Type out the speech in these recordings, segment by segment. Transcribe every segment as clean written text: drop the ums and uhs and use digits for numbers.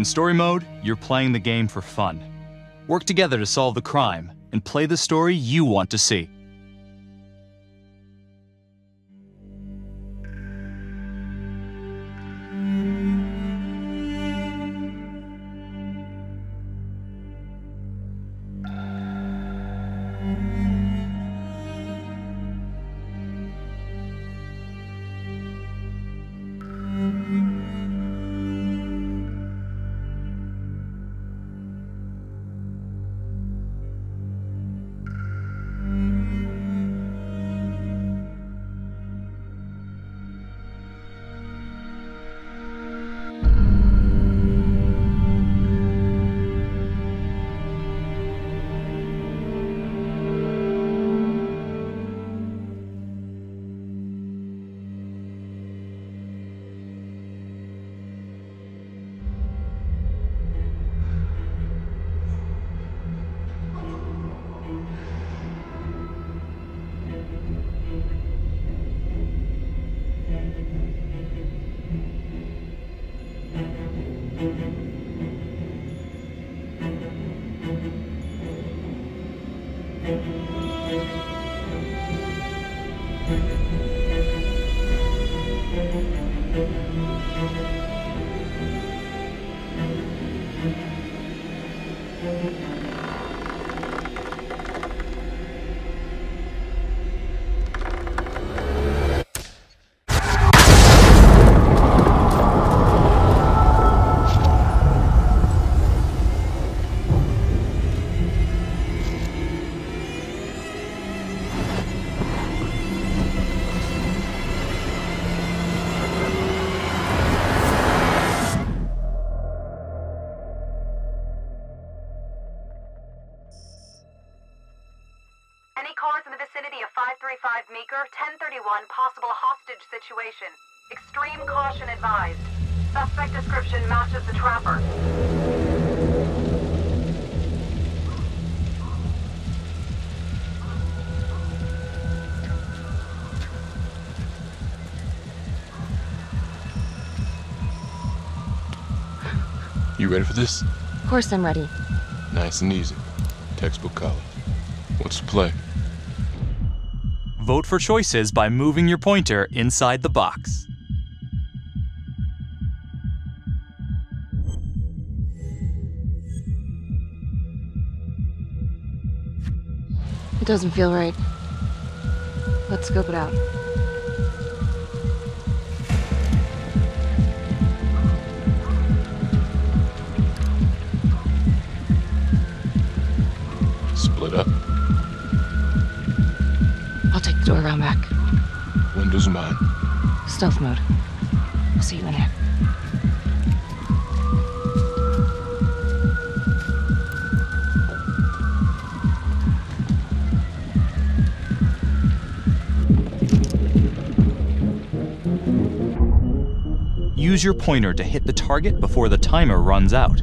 In story mode, you're playing the game for fun. Work together to solve the crime and play the story you want to see. Any cars in the vicinity of 535 Meeker, 1031, possible hostage situation. Extreme caution advised. Suspect description matches the trapper. You ready for this? Of course I'm ready. Nice and easy. Textbook college. What's the play? Vote for choices by moving your pointer inside the box. It doesn't feel right. Let's scope it out. Split up. I'll take the door around back. Windows mine. Stealth mode. I'll see you in there. Use your pointer to hit the target before the timer runs out.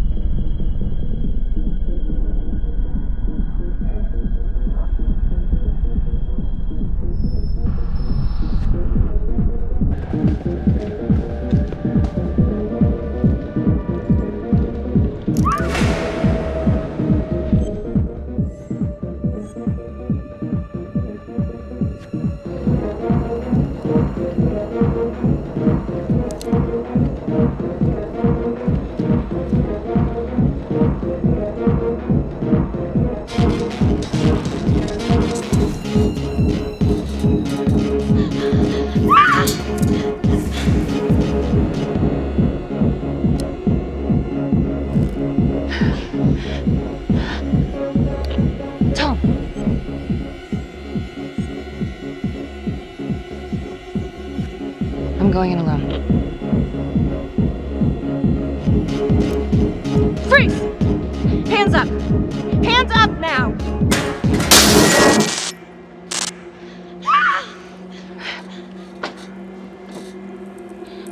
I'm going in alone. Freeze! Hands up! Hands up now!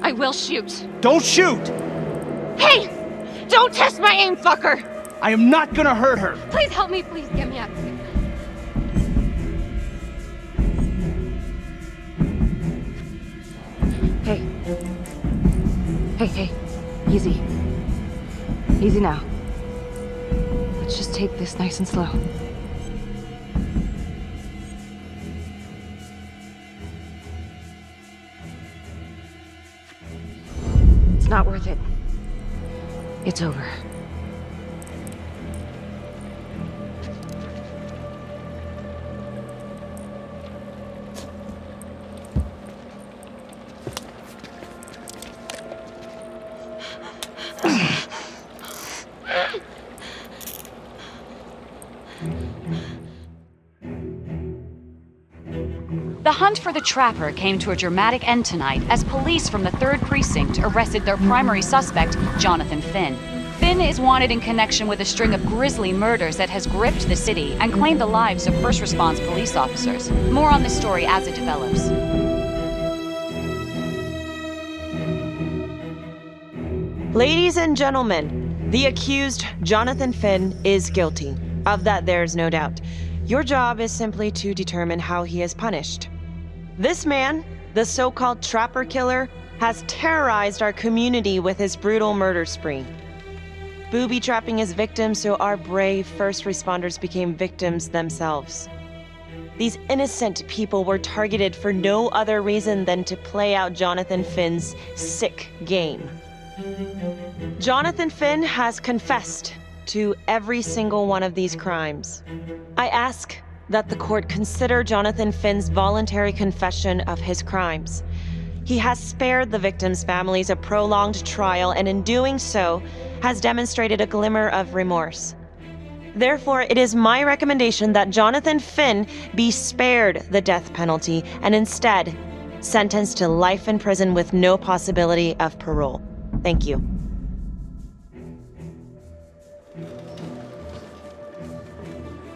I will shoot. Don't shoot! Hey! Don't test my aim, fucker! I am not gonna hurt her! Please help me, please get me out of here. Hey. Hey, easy. Easy now. Let's just take this nice and slow. It's not worth it. It's over. The hunt for the Trapper came to a dramatic end tonight as police from the 3rd Precinct arrested their primary suspect, Jonathan Finn. Finn is wanted in connection with a string of grisly murders that has gripped the city and claimed the lives of first response police officers. More on this story as it develops. Ladies and gentlemen, the accused, Jonathan Finn, is guilty. Of that, there's no doubt. Your job is simply to determine how he is punished. This man, the so-called Trapper Killer, has terrorized our community with his brutal murder spree. Booby-trapping his victims so our brave first responders became victims themselves. These innocent people were targeted for no other reason than to play out Jonathan Finn's sick game. Jonathan Finn has confessed to every single one of these crimes. I ask that the court consider Jonathan Finn's voluntary confession of his crimes. He has spared the victims' families a prolonged trial, and in doing so, has demonstrated a glimmer of remorse. Therefore, it is my recommendation that Jonathan Finn be spared the death penalty and instead sentenced to life in prison with no possibility of parole. Thank you.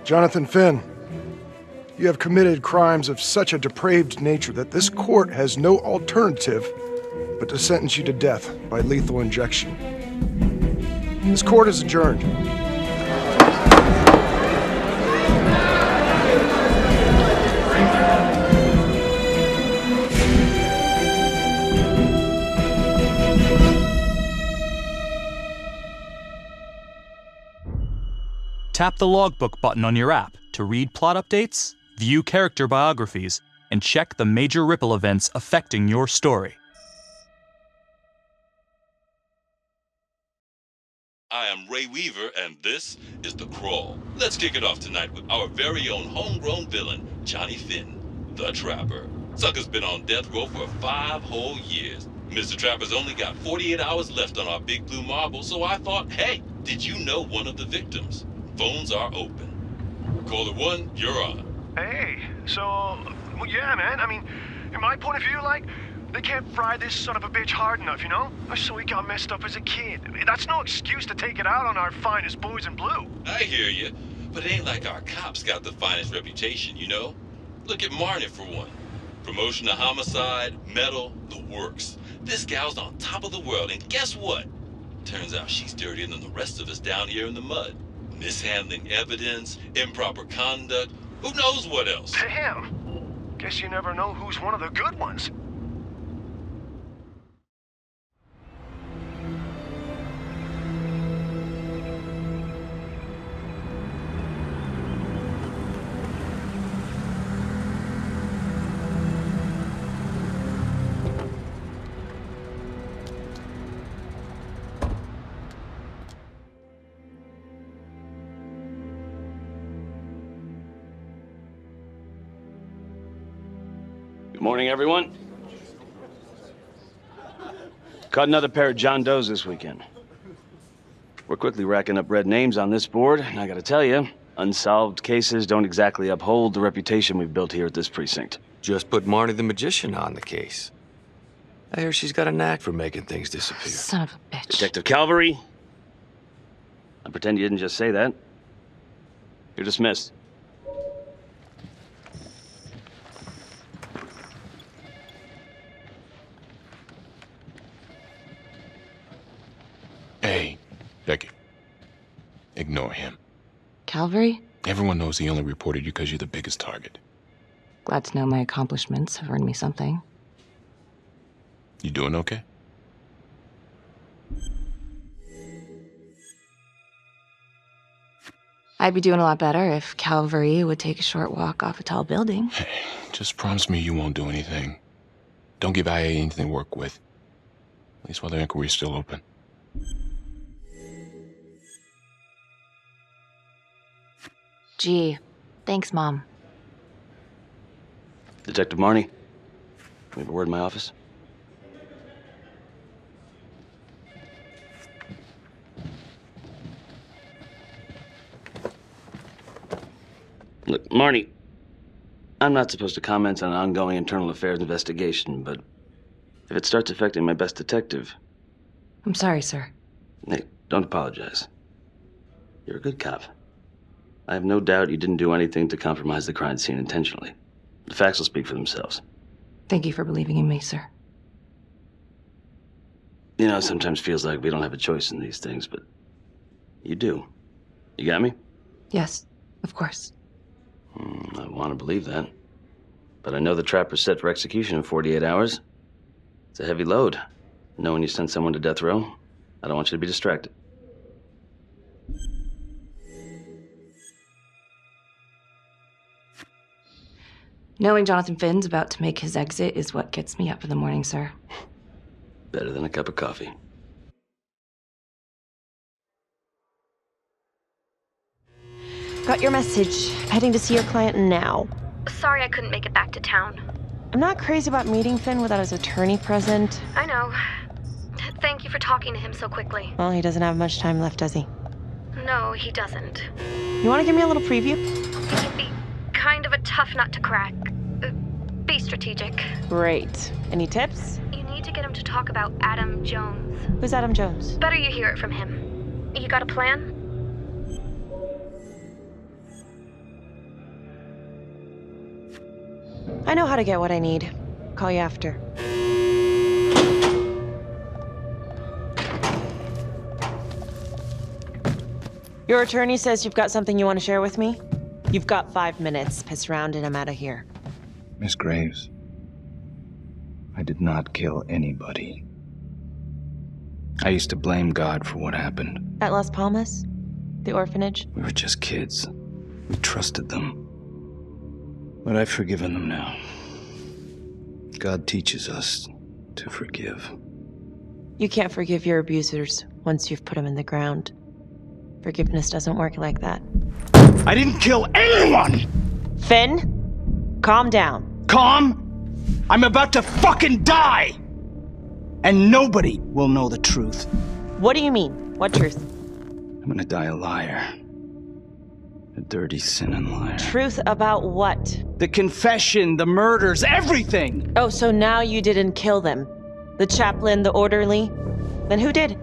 Jonathan Finn, you have committed crimes of such a depraved nature that this court has no alternative but to sentence you to death by lethal injection. This court is adjourned. Tap the logbook button on your app to read plot updates, view character biographies, and check the major ripple events affecting your story. I am Ray Weaver, and this is The Crawl. Let's kick it off tonight with our very own homegrown villain, Johnny Finn, the Trapper. Sucker's been on death row for 5 whole years. Mr. Trapper's only got 48 hours left on our big blue marble, so I thought, hey, did you know one of the victims? Phones are open. Caller 1, you're on. Hey, so, well, yeah, man, I mean, in my point of view, like, they can't fry this son of a bitch hard enough, you know? So he got messed up as a kid. That's no excuse to take it out on our finest boys in blue. I hear you, but it ain't like our cops got the finest reputation, you know? Look at Marnie for one. Promotion to homicide, medal, the works. This gal's on top of the world, and guess what? Turns out she's dirtier than the rest of us down here in the mud. Mishandling evidence, improper conduct, who knows what else? Damn. Guess you never know who's one of the good ones. Good morning, everyone. Caught another pair of John Does this weekend. We're quickly racking up red names on this board, and I gotta tell you, unsolved cases don't exactly uphold the reputation we've built here at this precinct. Just put Marnie the Magician on the case. I hear she's got a knack for making things disappear. Son of a bitch. Detective Calvary, I pretend you didn't just say that. You're dismissed. Hey, Becky. Ignore him. Calvary? Everyone knows he only reported you because you're the biggest target. Glad to know my accomplishments have earned me something. You doing okay? I'd be doing a lot better if Calvary would take a short walk off a tall building. Hey, just promise me you won't do anything. Don't give IA anything to work with. At least while the inquiry's still open. Gee, thanks, Mom. Detective Marnie, we have a word in my office. Look, Marnie, I'm not supposed to comment on an ongoing internal affairs investigation, but if it starts affecting my best detective... I'm sorry, sir. Hey, don't apologize. You're a good cop. I have no doubt you didn't do anything to compromise the crime scene intentionally. The facts will speak for themselves. Thank you for believing in me, sir. You know, it sometimes feels like we don't have a choice in these things, but you do. You got me? Yes, of course. I want to believe that. But I know the trapper's set for execution in 48 hours. It's a heavy load. Knowing you sent someone to death row, I don't want you to be distracted. Knowing Jonathan Finn's about to make his exit is what gets me up in the morning, sir. Better than a cup of coffee. Got your message. Heading to see your client now. Sorry I couldn't make it back to town. I'm not crazy about meeting Finn without his attorney present. I know. Thank you for talking to him so quickly. Well, he doesn't have much time left, does he? No, he doesn't. You want to give me a little preview? He can be kind of a tough nut to crack. Be strategic. Great. Any tips? You need to get him to talk about Adam Jones. Who's Adam Jones? Better you hear it from him. You got a plan? I know how to get what I need. Call you after. Your attorney says you've got something you want to share with me? You've got 5 minutes. Piss around and I'm out of here. Miss Graves, I did not kill anybody. I used to blame God for what happened. At Las Palmas? The orphanage? We were just kids. We trusted them. But I've forgiven them now. God teaches us to forgive. You can't forgive your abusers once you've put them in the ground. Forgiveness doesn't work like that. I didn't kill anyone! Finn, calm down. Calm? I'm about to fucking die! And nobody will know the truth. What do you mean? What truth? I'm gonna die a liar. A dirty, sinning liar. Truth about what? The confession, the murders, everything! Oh, so now you didn't kill them? The chaplain, the orderly? Then who did?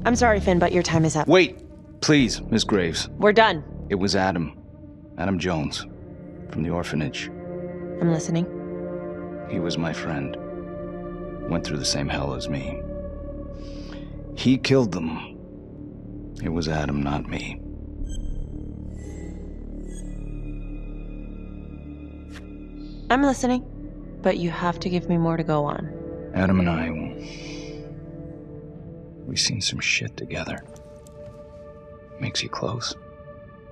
I'm sorry, Finn, but your time is up. Wait, please, Miss Graves. We're done. It was Adam Jones, from the orphanage. I'm listening. He was my friend. Went through the same hell as me. He killed them. It was Adam, not me. I'm listening, but you have to give me more to go on. Adam and I, we've seen some shit together. Makes you close.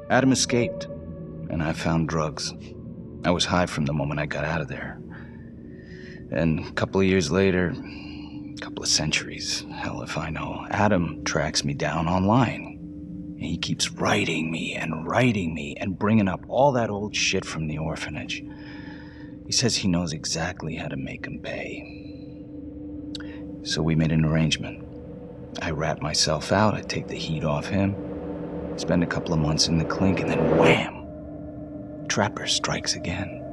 Adam escaped, and I found drugs. I was high from the moment I got out of there. And a couple of years later, a couple of centuries, hell if I know, Adam tracks me down online. And he keeps writing me and bringing up all that old shit from the orphanage. He says he knows exactly how to make him pay. So we made an arrangement. I rat myself out, I take the heat off him, spend a couple of months in the clink, and then wham! Trapper strikes again.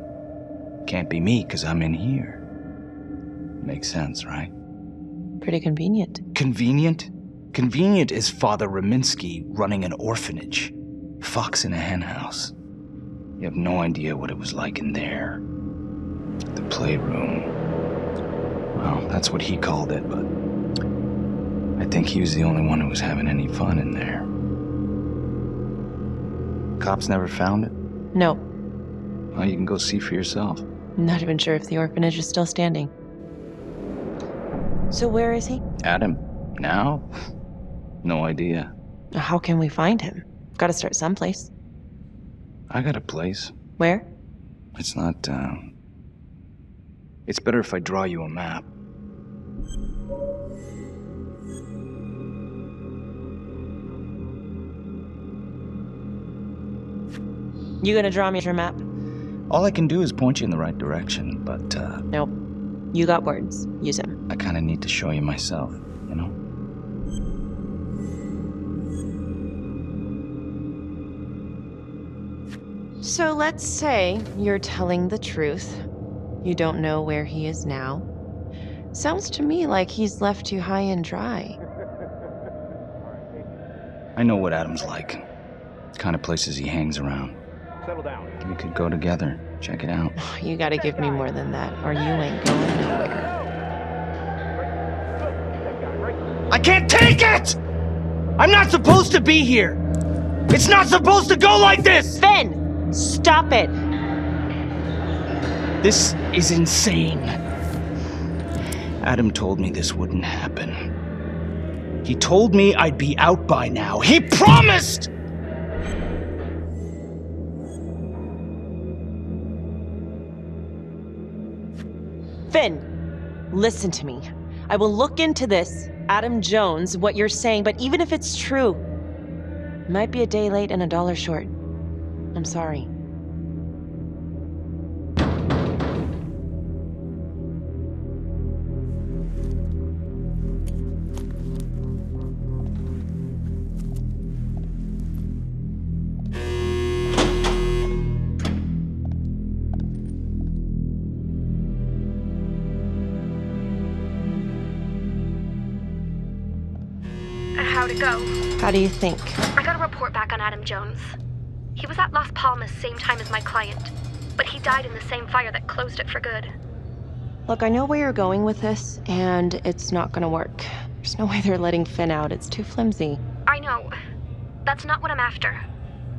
Can't be me, 'cause I'm in here. Makes sense, right? Pretty convenient. Convenient? Convenient is Father Raminsky running an orphanage. Fox in a henhouse. You have no idea what it was like in there. The playroom. Well, that's what he called it, but I think he was the only one who was having any fun in there. Cops never found it? No. Well, you can go see for yourself. Not even sure if the orphanage is still standing. So where is he? Adam? Now? No idea. How can we find him? Gotta start someplace. I got a place. Where? It's not, It's better if I draw you a map. You gonna draw me your map? All I can do is point you in the right direction, but, Nope. You got words. Use them. I kinda need to show you myself, you know? So let's say you're telling the truth. You don't know where he is now. Sounds to me like he's left you high and dry. I know what Adam's like. The kind of places he hangs around. Settle down. We could go together. Check it out. You gotta give me more than that, or you ain't going nowhere. I can't take it! I'm not supposed to be here! It's not supposed to go like this! Finn! Stop it! This is insane. Adam told me this wouldn't happen. He told me I'd be out by now. He promised! Finn, listen to me. I will look into this, Adam Jones, what you're saying, but even if it's true, it might be a day late and $1 short. I'm sorry. How'd it go? How do you think? I got a report back on Adam Jones. He was at Las Palmas same time as my client, but he died in the same fire that closed it for good. Look, I know where you're going with this, and it's not gonna work. There's no way they're letting Finn out. It's too flimsy. I know. That's not what I'm after.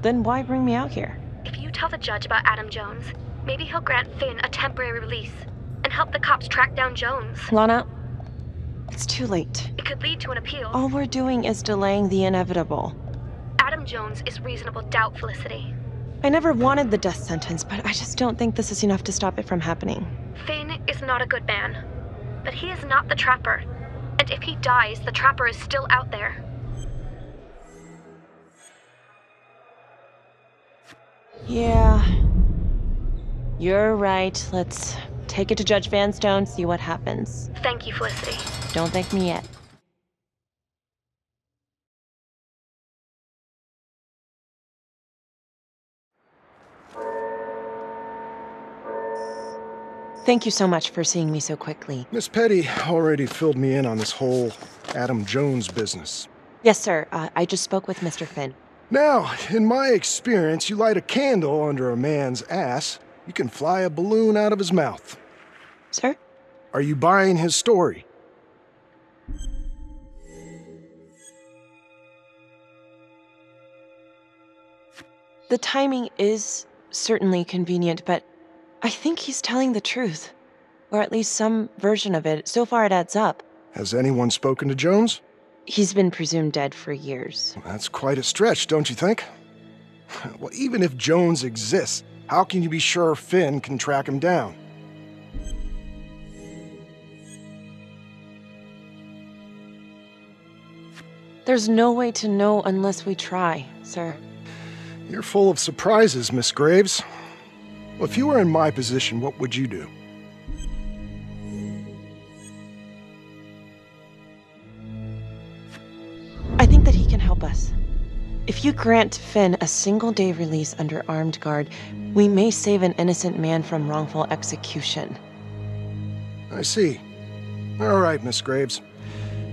Then why bring me out here? If you tell the judge about Adam Jones, maybe he'll grant Finn a temporary release and help the cops track down Jones. Lana, it's too late. It could lead to an appeal. All we're doing is delaying the inevitable. Adam Jones is reasonable doubt, Felicity. I never wanted the death sentence, but I just don't think this is enough to stop it from happening. Finn is not a good man, but he is not the Trapper. And if he dies, the Trapper is still out there. Yeah. You're right. Let's take it to Judge Vanstone, see what happens. Thank you, Felicity. Don't thank me yet. Thank you so much for seeing me so quickly. Miss Petty already filled me in on this whole Adam Jones business. Yes, sir. I just spoke with Mr. Finn. Now, in my experience, you light a candle under a man's ass, you can fly a balloon out of his mouth. Sir? Are you buying his story? The timing is certainly convenient, but I think he's telling the truth. Or at least some version of it. So far it adds up. Has anyone spoken to Jones? He's been presumed dead for years. That's quite a stretch, don't you think? Well, even if Jones exists, how can you be sure Finn can track him down? There's no way to know unless we try, sir. You're full of surprises, Miss Graves. Well, if you were in my position, what would you do? I think that he can help us. If you grant Finn a single-day release under armed guard, we may save an innocent man from wrongful execution. I see. All right, Miss Graves.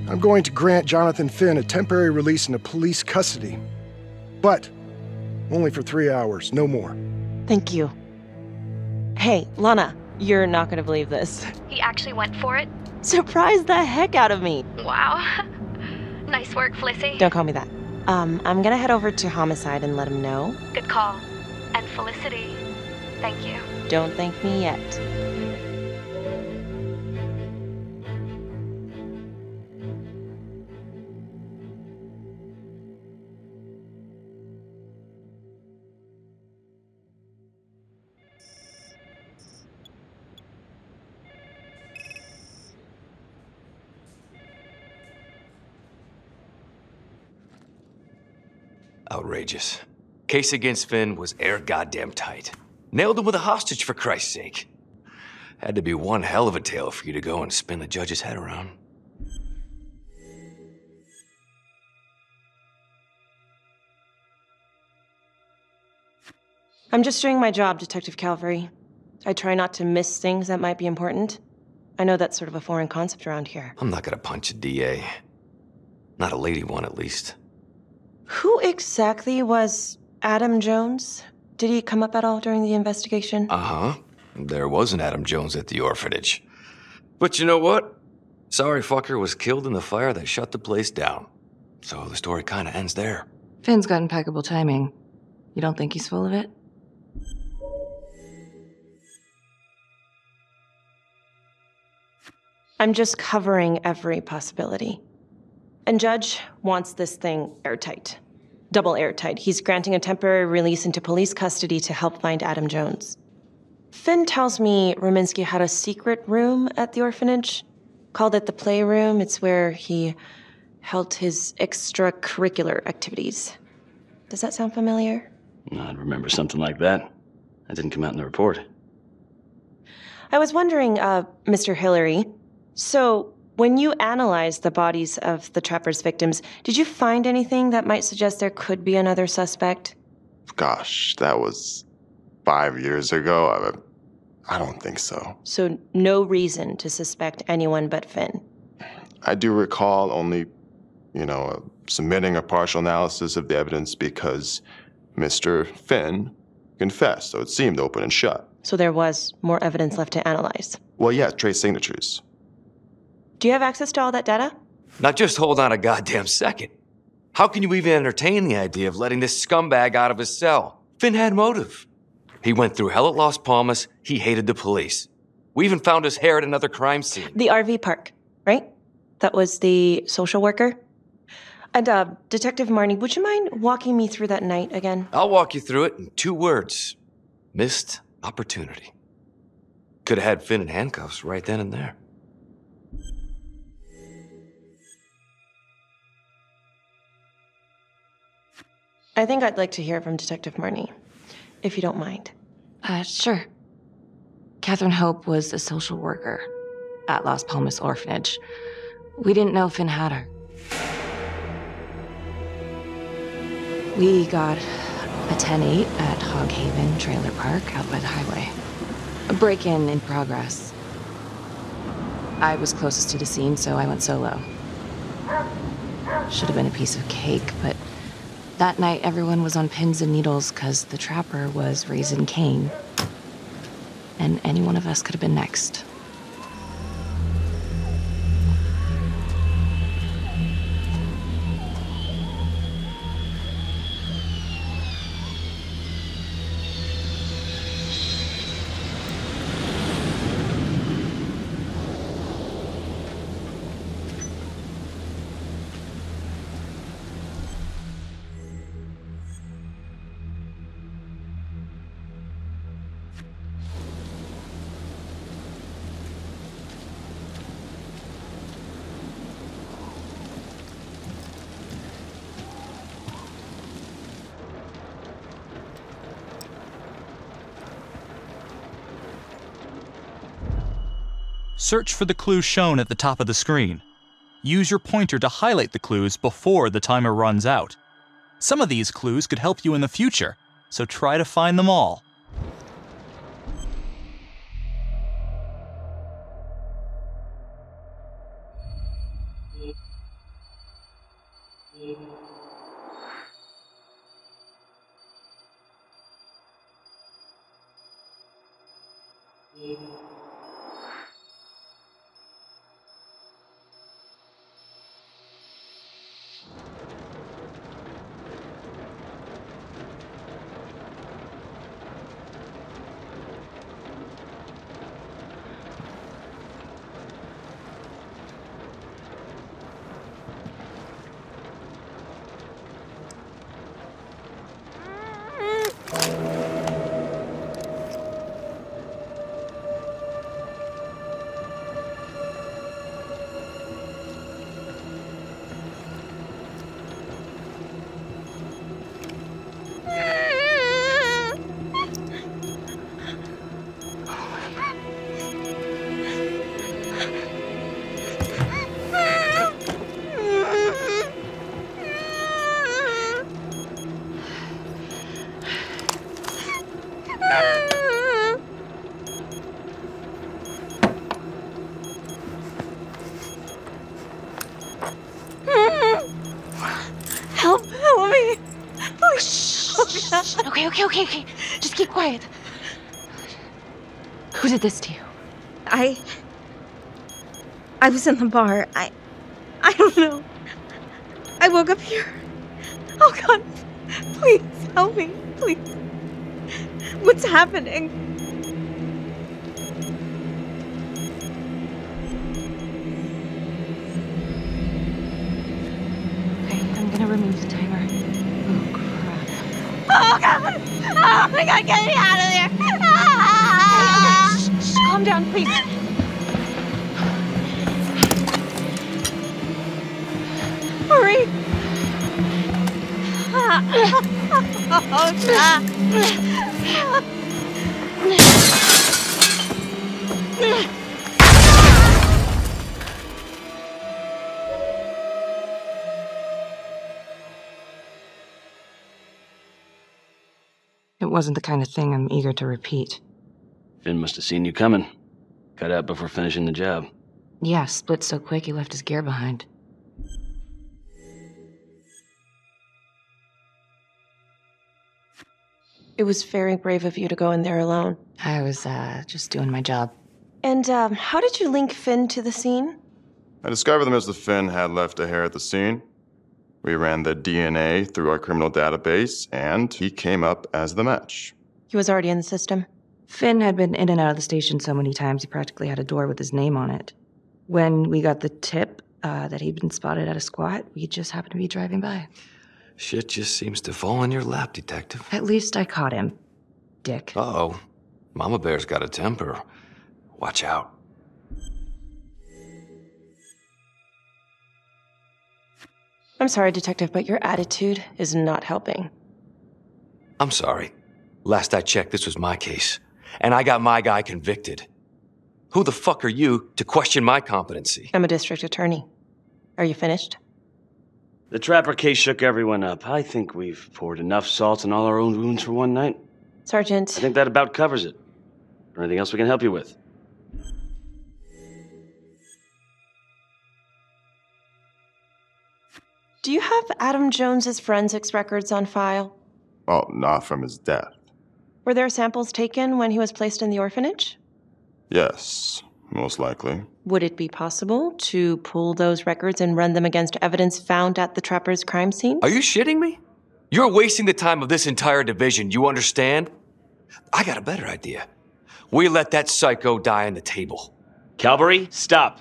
I'm going to grant Jonathan Finn a temporary release into police custody. But only for 3 hours, no more. Thank you. Hey, Lana, you're not gonna believe this. He actually went for it? Surprised the heck out of me. Wow. Nice work, Felicity. Don't call me that. I'm gonna head over to Homicide and let him know. Good call. And Felicity, Thank you. Don't thank me yet. Outrageous. Case against Finn was air goddamn tight. Nailed him with a hostage, for Christ's sake. Had to be one hell of a tale for you to go and spin the judge's head around. I'm just doing my job, Detective Calvary. I try not to miss things that might be important. I know that's sort of a foreign concept around here. I'm not gonna punch a DA. Not a lady one, at least. Who exactly was Adam Jones? Did he come up at all during the investigation? Uh-huh. There was an Adam Jones at the orphanage. But you know what? Sorry fucker was killed in the fire that shut the place down. So the story kinda ends there. Finn's got impeccable timing. You don't think he's full of it? I'm just covering every possibility. And Judge wants this thing airtight. Double airtight. He's granting a temporary release into police custody to help find Adam Jones. Finn tells me Rominsky had a secret room at the orphanage. Called it the playroom. It's where he held his extracurricular activities. Does that sound familiar? I'd remember something like that. That didn't come out in the report. I was wondering, Mr. Hillary, so when you analyzed the bodies of the Trapper's victims, did you find anything that might suggest there could be another suspect? Gosh, that was 5 years ago. I don't think so. So no reason to suspect anyone but Finn? I do recall only, submitting a partial analysis of the evidence because Mr. Finn confessed, so it seemed open and shut. So there was more evidence left to analyze? Well, yeah, trace signatures. Do you have access to all that data? Now just hold on a goddamn second. How can you even entertain the idea of letting this scumbag out of his cell? Finn had motive. He went through hell at Las Palmas. He hated the police. We even found his hair at another crime scene. The RV park, right? That was the social worker? And, Detective Marnie, would you mind walking me through that night again? I'll walk you through it in 2 words. Missed opportunity. Could have had Finn in handcuffs right then and there. I think I'd like to hear from Detective Marnie, if you don't mind. Sure. Catherine Hope was a social worker at Las Palmas Orphanage. We didn't know Finn had her. We got a 10-8 at Hog Haven Trailer Park out by the highway. A break-in in progress. I was closest to the scene, so I went solo. Should have been a piece of cake, but that night everyone was on pins and needles because the Trapper was raising Cain. And any one of us could have been next. Search for the clues shown at the top of the screen. Use your pointer to highlight the clues before the timer runs out. Some of these clues could help you in the future, so try to find them all. Help me. Please. Okay. Just keep quiet. Who did this to you? I was in the bar. I don't know. I woke up here. Oh God, please help me, please. What's happening? Okay, I'm gonna remove the timer. Oh, crap. Oh God! Oh my God, get me out of there! Ah! Okay, shh, calm down, please. Hurry! Oh God! It wasn't the kind of thing I'm eager to repeat. Finn must have seen you coming. Cut out before finishing the job. Yeah, split so quick he left his gear behind. It was very brave of you to go in there alone. I was, just doing my job. And, how did you link Finn to the scene? I discovered that Mr. Finn had left a hair at the scene. We ran the DNA through our criminal database, and he came up as the match. He was already in the system. Finn had been in and out of the station so many times he practically had a door with his name on it. When we got the tip that he'd been spotted at a squat, we just happened to be driving by. Shit just seems to fall in your lap, Detective. At least I caught him, dick. Uh-oh. Mama Bear's got a temper. Watch out. I'm sorry, Detective, but your attitude is not helping. I'm sorry. Last I checked, this was my case. And I got my guy convicted. Who the fuck are you to question my competency? I'm a district attorney. Are you finished? The Trapper case shook everyone up. I think we've poured enough salt on all our own wounds for one night. Sergeant. I think that about covers it. Or anything else we can help you with? Do you have Adam Jones's forensics records on file? Well, not from his death. Were there samples taken when he was placed in the orphanage? Yes, most likely. Would it be possible to pull those records and run them against evidence found at the Trapper's crime scene? Are you shitting me? You're wasting the time of this entire division, you understand? I got a better idea. We let that psycho die on the table. Calvary, stop.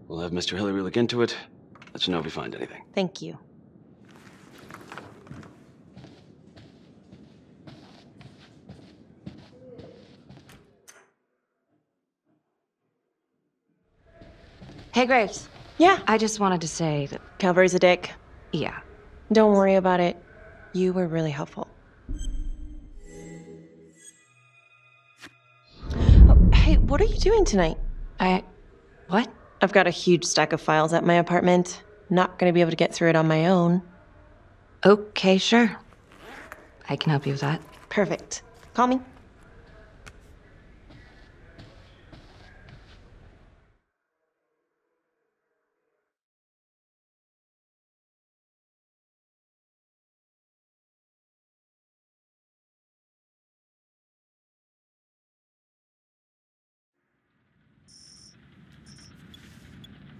We'll have Mr. Hillary look into it. Let you know if we find anything. Thank you. Hey, Graves. Yeah? I just wanted to say that... Calvary's a dick. Yeah. Don't worry about it. You were really helpful. Oh, hey, what are you doing tonight? What? I've got a huge stack of files at my apartment. Not gonna be able to get through it on my own. Okay, sure. I can help you with that. Perfect. Call me.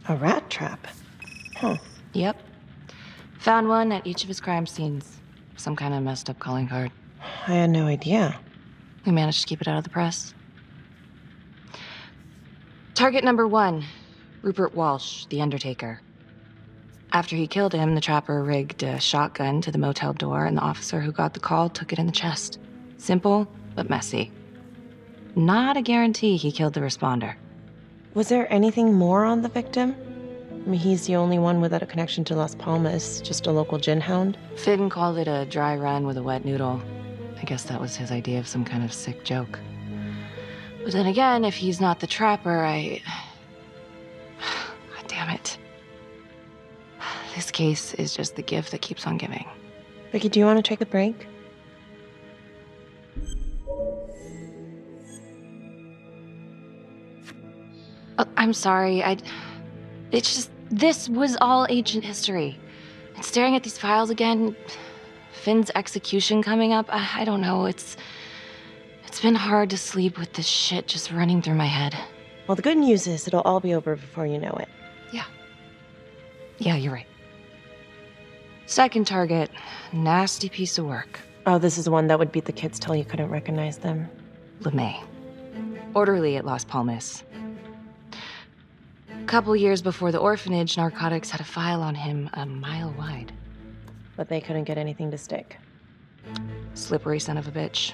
A rat trap? Huh. Yep. Found one at each of his crime scenes. Some kind of messed up calling card. I had no idea. We managed to keep it out of the press. Target number 1, Rupert Walsh, the Undertaker. After he killed him, the Trapper rigged a shotgun to the motel door, and the officer who got the call took it in the chest. Simple, but messy. Not a guarantee he killed the responder. Was there anything more on the victim? I mean, he's the only one without a connection to Las Palmas, just a local gin hound. Finn called it a dry run with a wet noodle. I guess that was his idea of some kind of sick joke. But then again, if he's not the Trapper, God damn it. This case is just the gift that keeps on giving. Becky, do you want to take a break? I'm sorry. It's just, this was all ancient history. And staring at these files again, Finn's execution coming up, I don't know, it's been hard to sleep with this shit just running through my head. Well, the good news is it'll all be over before you know it. Yeah, you're right. Second target, nasty piece of work. Oh, this is the one that would beat the kids till you couldn't recognize them. LeMay. Orderly at Las Palmas. A couple years before the orphanage, narcotics had a file on him a mile wide. But they couldn't get anything to stick. Slippery son of a bitch.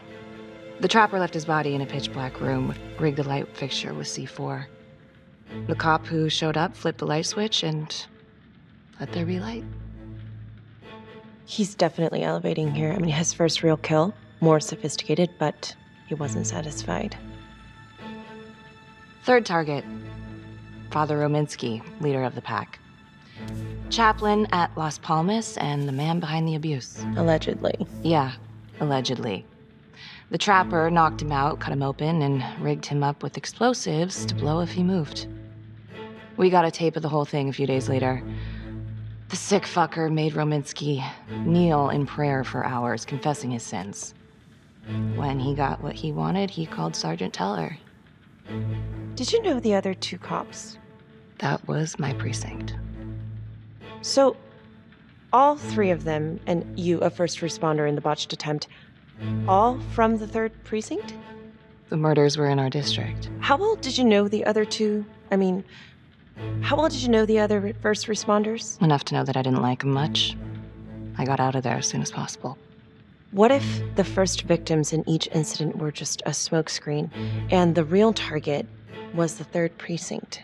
The trapper left his body in a pitch-black room, rigged a light fixture with C4. The cop who showed up flipped the light switch and let there be light. He's definitely elevating here. I mean, his first real kill, more sophisticated, but he wasn't satisfied. Third target, Father Rominsky, leader of the pack. Chaplain at Las Palmas and the man behind the abuse. Allegedly. Yeah, allegedly. The trapper knocked him out, cut him open, and rigged him up with explosives to blow if he moved. We got a tape of the whole thing a few days later. The sick fucker made Rominsky kneel in prayer for hours, confessing his sins. When he got what he wanted, he called Sergeant Teller. Did you know the other two cops? That was my precinct. So, all three of them, and you, a first responder in the botched attempt, all from the 3rd precinct? The murders were in our district. How well did you know the other two? I mean, how well did you know the other first responders? Enough to know that I didn't like them much. I got out of there as soon as possible. What if the first victims in each incident were just a smokescreen, and the real target was the 3rd precinct?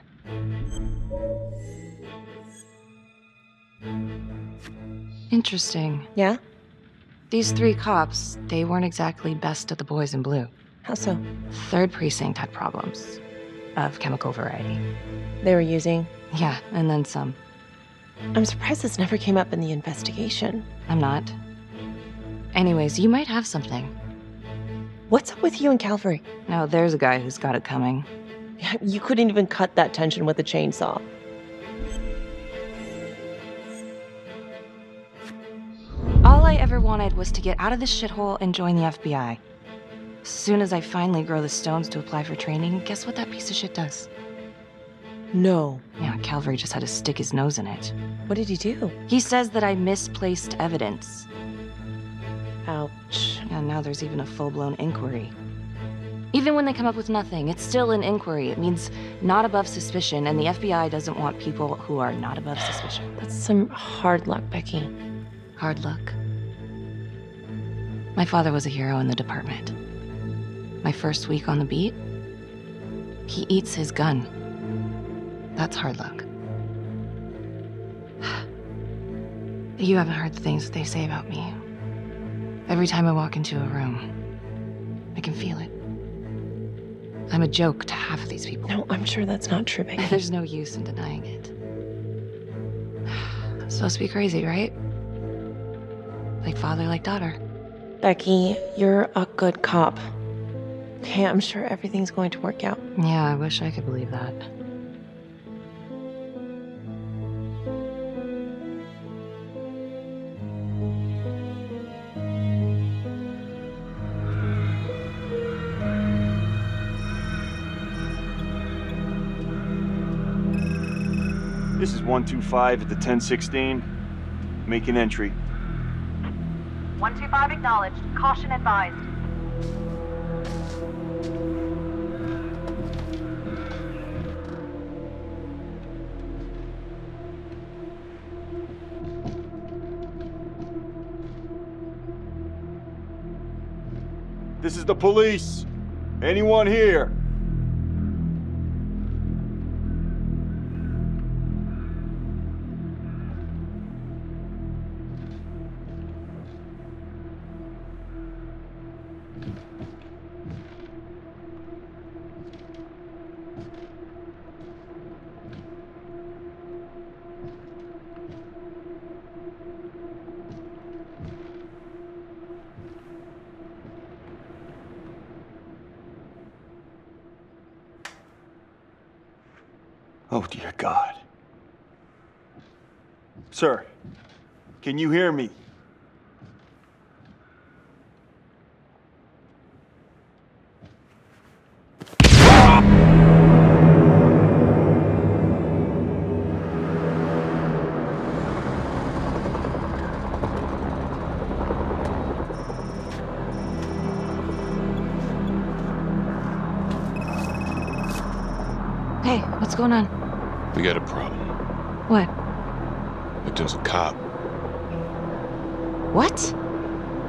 Interesting. Yeah? These 3 cops, they weren't exactly best of the boys in blue. How so? 3rd precinct had problems. Of chemical variety. They were using? Yeah, and then some. I'm surprised this never came up in the investigation. I'm not. Anyways, you might have something. What's up with you and Calvary? No, there's a guy who's got it coming. You couldn't even cut that tension with a chainsaw. All I ever wanted was to get out of this shithole and join the FBI. As soon as I finally grow the stones to apply for training, guess what that piece of shit does? No. Yeah, Calvary just had to stick his nose in it. What did he do? He says that I misplaced evidence. Ouch. Yeah, now there's even a full-blown inquiry. Even when they come up with nothing, it's still an inquiry. It means not above suspicion, and the FBI doesn't want people who are not above suspicion. That's some hard luck, Becky. Hard luck. My father was a hero in the department. My first week on the beat, he eats his gun. That's hard luck. You haven't heard the things that they say about me. Every time I walk into a room, I can feel it. I'm a joke to half of these people. No, I'm sure that's not true, Becky. There's no use in denying it. I'm supposed to be crazy, right? Like father, like daughter. Becky, you're a good cop. Okay, I'm sure everything's going to work out. Yeah, I wish I could believe that. This is 125 at the 1016. Making entry. 125 acknowledged. Caution advised. This is the police. Anyone here? Oh, dear God. Sir, can you hear me? Hey, what's going on? We got a problem. What? Victim's a cop. What?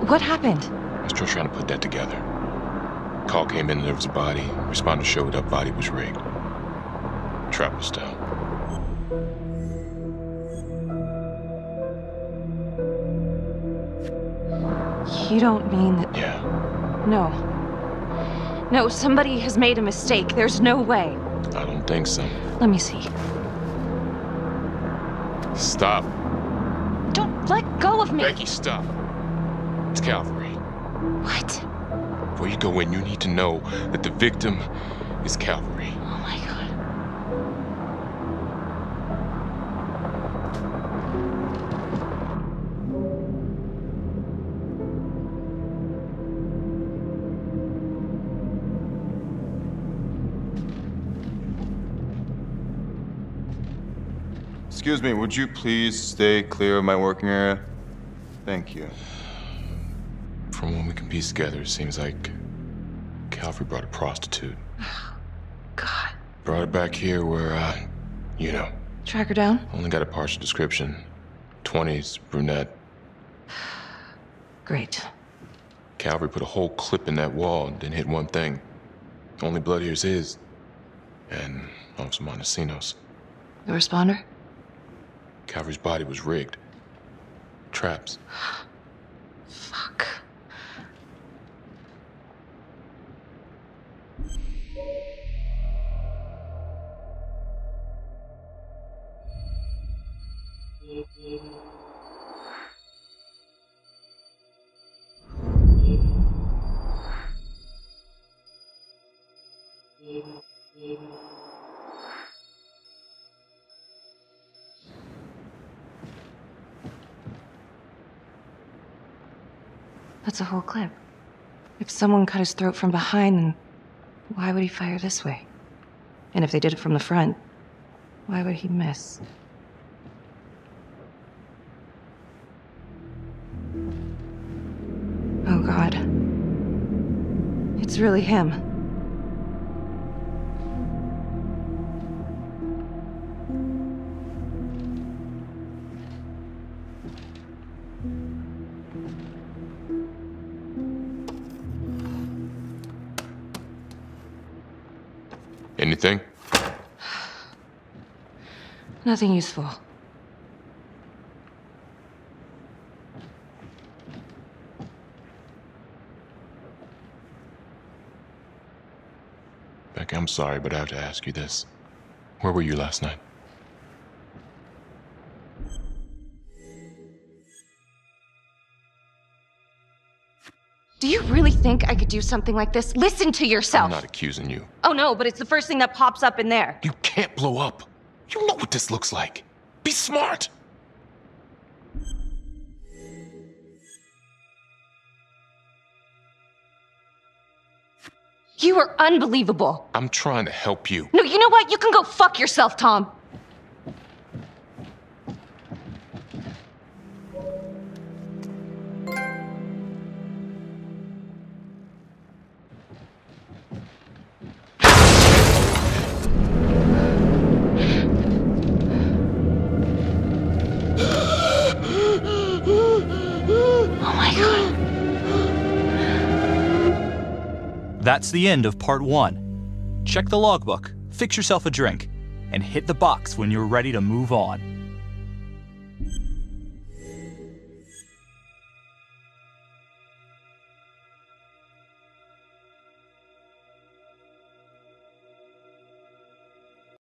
What happened? I was still trying to put that together. Call came in and there was a body. Responder showed up, body was rigged. Trap was down. You don't mean that... Yeah. No. No, somebody has made a mistake. There's no way. I don't think so. Let me see. Stop. Don't let go of me! Becky, stop. It's Calvary. What? Before you go in, you need to know that the victim is Calvary. Oh my God. Excuse me, would you please stay clear of my working area? Thank you. From what we can piece together, it seems like Calvary brought a prostitute. God. Brought her back here where, you know. Track her down? Only got a partial description. 20s, brunette. Great. Calvary put a whole clip in that wall and didn't hit one thing. Only blood here's his. And Officer Montesinos. The responder? Calvary's body was rigged. Traps. Fuck. That's a whole clip. If someone cut his throat from behind, then why would he fire this way? And if they did it from the front, why would he miss? Oh God. It's really him. Anything? Nothing useful. Becky, I'm sorry, but I have to ask you this. Where were you last night? Do you really think I could do something like this? Listen to yourself! I'm not accusing you. Oh no, but it's the first thing that pops up in there. You can't blow up. You know what this looks like. Be smart. You are unbelievable. I'm trying to help you. No, you know what? You can go fuck yourself, Tom. That's the end of part 1. Check the logbook, fix yourself a drink, and hit the box when you're ready to move on.